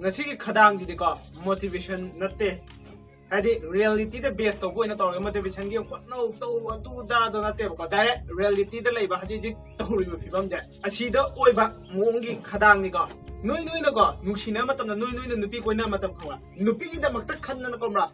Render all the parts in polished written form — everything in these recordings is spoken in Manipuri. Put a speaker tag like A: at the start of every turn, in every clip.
A: ngasi ki khadang di ko motivation natte hadi reality da base to boina to motivation gi ko no to adu da do natte ko direct reality da leiba haji ji tawri ba phibam ja asi da oiba mongi khadang ni ko noi na ko nuksina matam na noi na nupi koina matam khawa nupi gi da makta khanna ko mra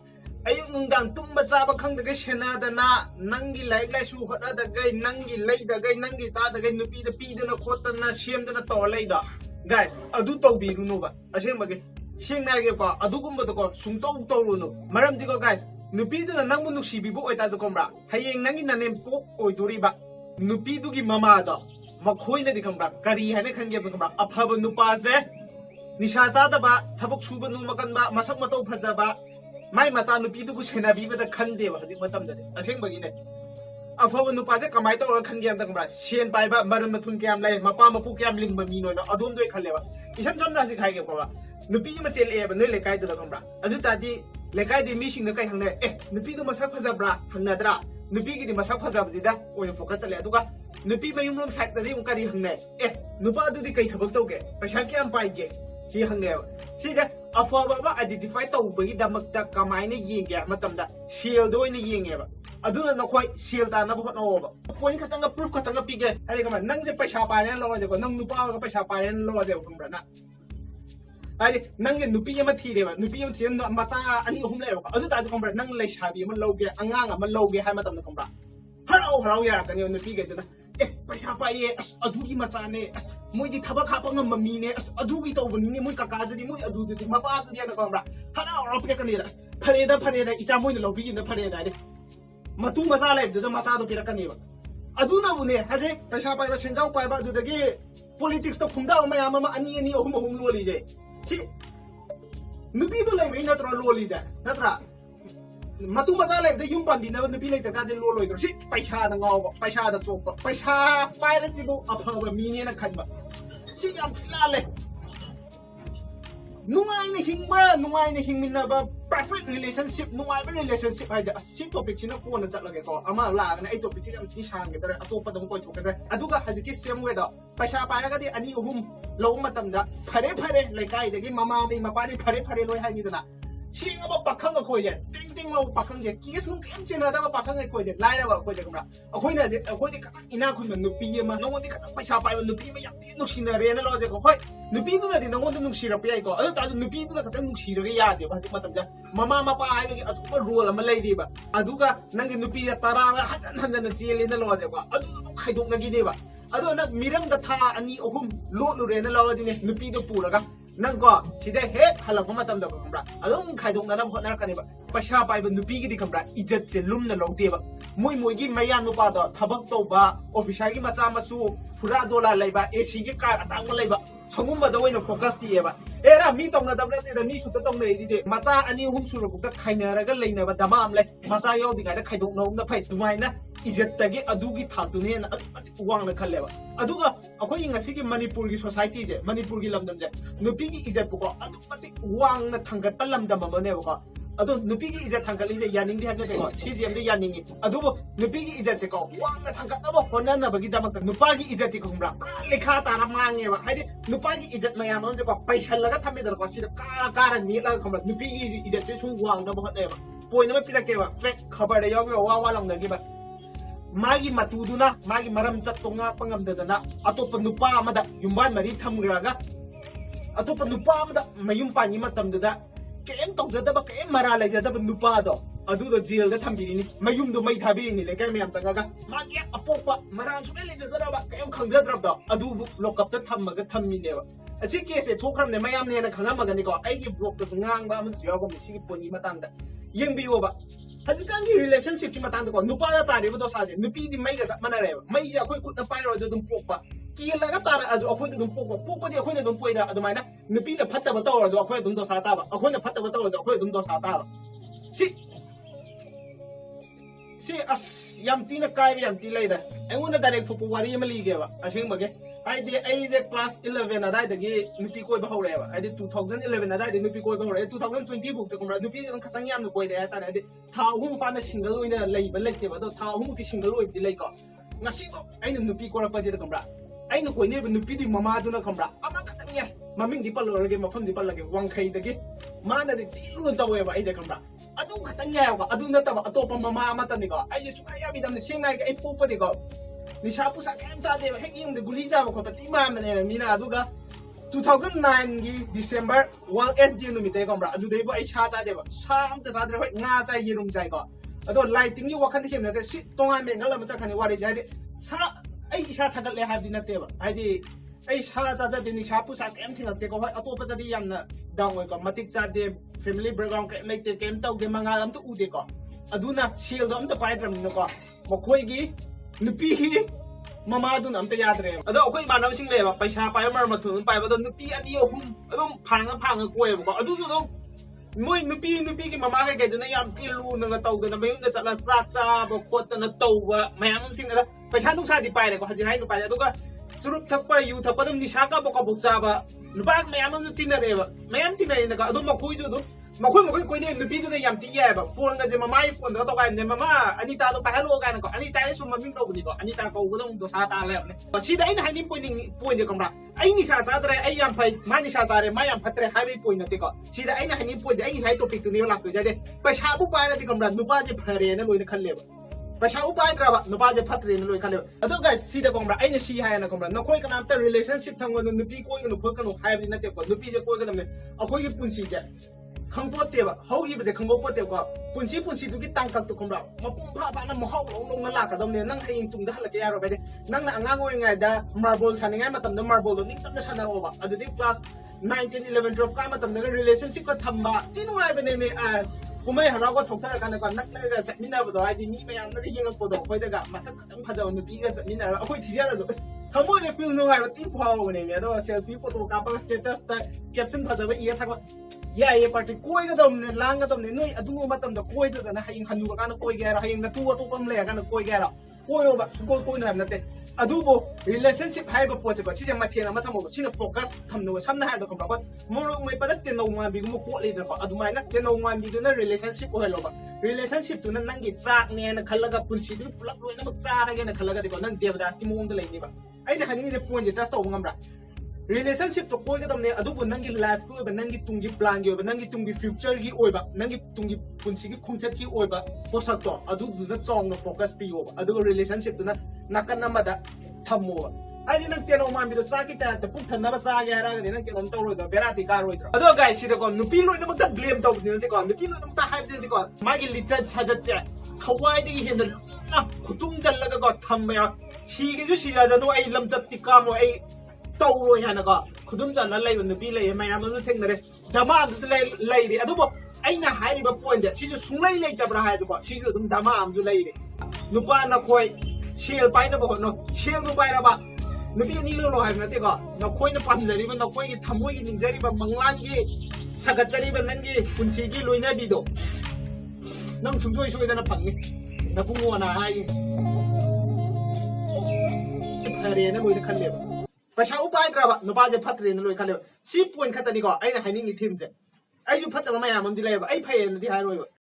A: ayuk nungdang tumba chaba khang da ga sena da na nangi lai lai su khada da ga nangi lai da ga nangi cha da ga nupi da pi da na khot na shem da na to lai da guys adu to bi ru no ba asem ba ge sing na ge ko adu gum ba ko sung to ru no maram di ko guys nupi du na nang mu nuksi bi bo oi ta ko mra hayeng nangi na nem po oi duri ba nupi du gi mama da makhoi na di kham ba kari hane khang ge ba kham ba aphaba nupa se nisha cha da ba thabuk su ba nu makan ba masak ma to phaja ba mai macha nupi du sena bi ba da khan de ba hadi matam da aseng ba gi ne afaba nupa se kamai to khan ge da ba sien pai ba marum ma thun kyam lai mapa ma pu kyam ling ba mi no na adum doi khale ba isam jam da si khai ge ba nupi ma chel e ba noi le kai da ba adu ta di le kai di mi sing da kai hang ne nupi du masak phaja bra hang na dra nupi gi di masak phaja ba ji da oi focus chale adu ga nupi ba yum lom side da di um kari hang ne nupa du di kai thabak to ge paisa kyam pai ge si hang ne si da afaba ba identify to ba gi da mak da kamai ne yeng ge matam da seal do ne yeng ge ba aduna na khoi seal ta na bu no ba point khatang ga proof khatang ga pi ge ai ga nang je paisa pa ne lo je ko nang nupa ga paisa pa ne lo je ko bra na ai nang ge nupi ma thi de ba nupi ma thi no macha ani hum le ba adu ta ko bra nang lai sabi ma lo ge angang ma lo ge hai ma tam na ko bra harau ya ta ne nupi ge na paisa pa ye adu gi macha ne moi di thaba kha pa ngam mi ne adu gi to bani ne moi kaka ji moi adu di ma pa adu ya na ko bra harau pe ka ne phare da icha moi ne lo bi gi na phare da de matu macha lai de macha do pira ka ne ba adu na bu ne haje paisa pa ba senjau pa ba adu da gi politics to phungda ma ya ma ani ahum lo li je si nupi do lai na tro lo li je na tra matu macha lai de yum pan di na nupi lai ta ka de lo loi do si paisa da ngau ba paisa da chok ba paisa pai da ji bu apha ba mi ne na khan ba si yam phila le nungai ne hingmin na ba perfect relationship nungai ba relationship hai ja si topic china ko na chat lage ko ama la na ai topic china ti sang ge dare atop dong ko thok ge aduga haziki same way da paisa pa ga di ani uhum lo matam da phare lai kai de gi mama de mapa de phare loi hai ni da na sing ba pakhang ko je ting lo pakhang je kis nu kem china da ba pakhang ko je lai da ba ko je kumra akhoi na je akhoi di ka ina khun ma nupi ma no di ka paisa pa nupi ma yak ti nu sina re na lo je ko hoi nupi du na di no du nu sira pe ai ko adu ta nupi du na ka nu sira ge ya de ba di matam ja mama mapa ai ge atu ba role ma lai di ba adu ga nang gi nupi ya tara ga han na chele na lo je ba adu nu khai dok na gi de ba adu na miram da tha ani ohum lo lu re na lo di ne nupi do pu ra ga nang ko sida hek halak matam da ko bra adum khai dok na ho na ka ne ba paisa pai ba nupi gi di kam bra ijat se lum na lo de ba moi gi mayan nu pa da thabak to ba officer gi macha masu pura dola lai ba ac gi car atang lai ba chongum ba da wai na focus pi ba era mi tong na da bra da mi su ta tong nei di de macha ani hum su ro ku ta khaina ra ga lai na ba damam lai macha yo di ga da khai dok no na phai tumai na ijat ta gi adu gi thak tu ne na wang na khale ba adu ga akoi ngasi gi manipur gi society je manipur gi lamdam je nupi gi ijat ko adu pati wang na thangat pa lamdam ma ne ba adu nupi gi ijat thangkat li je yaning di habne ko cgm de yaning adu nupi gi ijat je ko wang na thangkat na ba honna na ba gi damak nupa gi ijat ti ko humra lekha ta na mangi ba haidi nupa gi ijat ma yam on je ko paisa laga thame dar ko sida ka ni la ko nupi gi ijat je chung wang da ba hot ne ba poi na ma pira ke ba fake khabar de yaw wa lang da gi ba magi matuduna magi maram chat tonga pangam da na atop nupa amada yumban mari thamgraga atop nupa amada mayum pani matam da kem tong jada ba kem mara lai jada ba nupa do adu do jail da thambiri ni mayum do mai thabi ni le kai mayam changaga magi apopa maran su le jada ba kem khangjadra da adu lokap ta thammaga thammi ne ba achi case e thokram ne mayam ne na khangamaga ni ko ai gi vlog da ngang ba mu jiya ko mi sigi poni matang da yeng bi wo ba Hajikangi relationship ki matang ko nupa da tari ba do sa je nupi di mai ga sa mana re mai ya koi kut na pai ro dum pok pa ki la ga tara adu akoi dum pok pa di akoi dum poi da adu mai na nupi da phatta ba to ro akoi dum do sa ta ba akoi na phatta ba to ro akoi dum do sa ta ba si as yam ti na kai yam ti lai da ai ngun da direct fu wari ma li ge ba asing ba ge ai de class 11 adai da ge nupi koi ba hore ba ai de 2011 adai de nupi koi ba hore 2020 buk te kumra nupi ang khatang yam no koi da ta de tha hum pa na single oina lai ba lai te ba do tha hum ti single oi di lai ko ngasi ko ai nupi ko ra pa je da kumra ai no koi ne nupi di mama du na kumra ama khatang ya ममिंग दी पल्लगे मफम दी पल्लगे वांखई दगी माना दी तिलु तवेबा आई खंबा अदु खतन याबा अदु नतबा अतोप ममा अमतनिको आई सुखाया बिदम सिंगाई आई पोपदिको निशा पुसा केम चादे हेक यंग गुली जाबा खोप तिमा मने मीना अदुगा 2009 गी डिसेंबर वर्ल्ड एसडी नुमिते खंबा अदु देबो आई सा चादेबा सा अमत चादरे होय nga चाय यरुम चाय को अदो लाइटिंग गी वखन थिम नते सि तोंगा मे ngala मचा खनि वारि जादे सा आई इसा थगले हाबदि नतेबा आइदि आई सा चाचा दे निशा पुसा केम थिलते को होय अतोपदि यामना डाउन को मतिक चादे फैमिली बैकग्राउंड के लेते केम तौदे मंगाल अमत उदे को अदुना सील दो अमत पाइद्रम को मखोयगी नुपी ही ममा दुन अमत याद्रे अदो अखोय मानवसिंग लेबा पैसा पाय मर मथु पाइबदो नुपी अनि अहुम अदुम फांगा कोयबको अदुजु दो मोय नुपी की ममा के दुना याम तिलु नंगा तौदना मयुंदा चला चाक चाबा खोतना तौबा मयाम थिंगदा पैसा नुसादि पाइरे को हजि हाय नु पाइरे अदुगा चुरुप थप्पा यू थप्पा दम निशा का बका बुकचाबा नुपा मयाम नु तिनरेबा मयाम तिनरेनका अदुम मखोयजु दु मखोय कोइने नुपीदुना याम तियाबा फोन गा जे ममाई फोन दा तो गाने ममा अनिता तो पाहलो गाने को अनिता ए सुम ममिंग तौबनि को अनिता को गदम तो सा ता लेबने सिदा इन हाइनि पोइंट जे कमरा आई निशा चादरे आई याम फै मा निशा चारे मा याम फत्रे हाबि पोइंट नते को सिदा इन हाइनि पोइंट आई हाइ टॉपिक तु ने लाक्तो जादे पैसा बु पारे दि कमरा नुपा जे फरे न लोइन खल्लेबा पैसा उ पाइद्राबा नुपा जे फत्रे न लोइ खल्लेबा अदो गाइस सिदा कमरा आइने सि हायना कमरा नखोय कनामता रिलेशनशिप थंगो नुपी कोइगनो फोकनो हाबि नते को नुपी जे कोइगनमने अखोय की पुंसी जे खंगपोतेबा हौगी बजे खंगपोतेबा पुंसी दुगी तांगकक तो खंबरा मपुं फा फा ना महौ लो ला लाकदमने नंग हयिंग तुंग हलके यारो बेदे नंग अंगांग ओरिंगाय दा मार्बल सानिंगाय मतम मार्बल दो निकतम सानारोबा अदुदि क्लास 9 10 11 12 का मतम रिलेशनशिप को थंबा तिनुवाय बने ने कुमै हरागो थोक्थर काने को नक्नगा चटमिनाबदो आइदि मी मयाम नदि येंगपदो खोयदगा मसक खतम फजाव नुपीगा चटमिना अखोय थिजारजो थमोय फील नुवाय ति फावने ने दो सेल्फी फोटो कापा स्टेटस ता कैप्शन फजाव इया थागो या ये पार्टी कोई का दम ने लांग का दम ने नोई अदुंगो मतम द कोई द ना हयिंग हनु का ना कोई गेरा हयिंग न तु अतोपम ले का ना कोई गेरा कोई रोबा कोई ना नते अदुबो रिलेशनशिप हाइबो पोचे को सिजे मथेना मथमो सिना फोकस थमनो समना हाइदो को बको मोरो मै पदा ते नो मा बिगुमो कोले द को अदुमाइना ते नो मा बिगु ना रिलेशनशिप होयलोबा रिलेशनशिप तु ना नंगी चाक ने ना खल्लगा पुलसी दु पुलप लोइना मक चारगे ना खल्लगा दिको नंग देवदास की मोंग लेनिबा आइना हनिंग जे पॉइंट जे टच तो ngambra relationship to koi gadam ne adubu nangi life ko ba nangi tungi plan gi ba nangi tungi future gi oiba nangi tungi punsi gi khungchat gi oiba posak to adu du na chong na focus pi yo adu relationship tu na nakan namada thammo ai nang teno ma mi do cha ki ta ta puk than na ba sa ga ra ga ne nang kenom to ro do berati ka ro ado guys si de ko nupi loi na ma blame to ni de ko nupi loi na ma hype de ko ma gi lichat sajat che thawai de gi hen na khutum chal la ga ko tham ya si gi ju si ja da no ai lam chat ti ka mo ai तौरो यानगा खुदुम चला लैब नुपी लै मयाम नु थेंगरे दमा अमसु लै रे अदुबो आइना हाइबा पॉइंट सिजु सुंलै लैतब्रा हाइदुबो सिजु दुम दमा अमसु लै रे नुपा नखोय सेल पाइना बो नो सेल नु पाइराबा नुपी नि लो हाइब नते को नखोय न पामजरिबा नखोय gi थमोय gi निंजरिबा मंगलान gi सगतजरिबा नंगी पुंसी gi लोइना बिदो नंग सुंजोय सोयदना फंगे नपुंगोना हाइ फरे न लोइना खल्लेबा पैसा उपायद्राबा नुपाजे फत्रे न लोइ खले सी पॉइंट खतनी को आइना हाइनिंग थीम जे आइजु फत्तबा मयाम अमदि लेबा आइ फैन दि हाइरोय